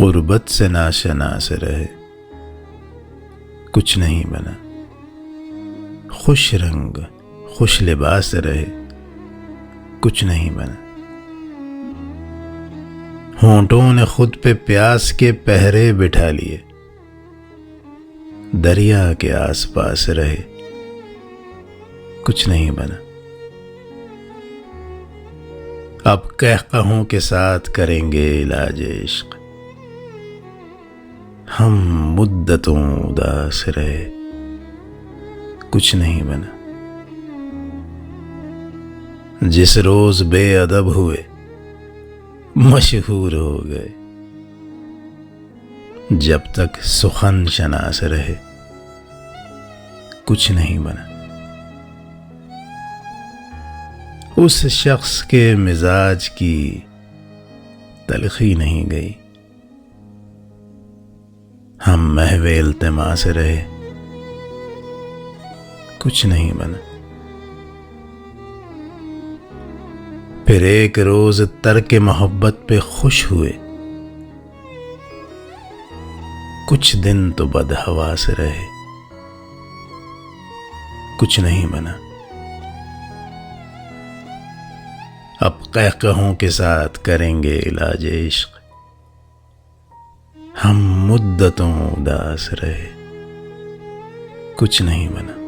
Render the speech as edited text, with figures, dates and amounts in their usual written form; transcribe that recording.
غربت سے ناشنا سے رہے، کچھ نہیں بنا۔ خوش رنگ خوش لباس رہے، کچھ نہیں بنا۔ ہونٹوں نے خود پہ پیاس کے پہرے بٹھا لیے، دریا کے آس پاس رہے، کچھ نہیں بنا۔ اب قہقہوں کے ساتھ کریں گے علاج عشق، ہم مدتوں اداس رہے، کچھ نہیں بنا۔ جس روز بے ادب ہوئے مشہور ہو گئے، جب تک سخن شناس رہے، کچھ نہیں بنا۔ اس شخص کے مزاج کی تلخی نہیں گئی، ہم محو التماس رہے، کچھ نہیں بنا۔ پھر ایک روز ترک محبت پہ خوش ہوئے، کچھ دن تو بدحواس رہے، کچھ نہیں بنا۔ اب قہقہوں کے ساتھ کریں گے علاج عشق، ہم مدتوں اداس رہے، کچھ نہیں بنا۔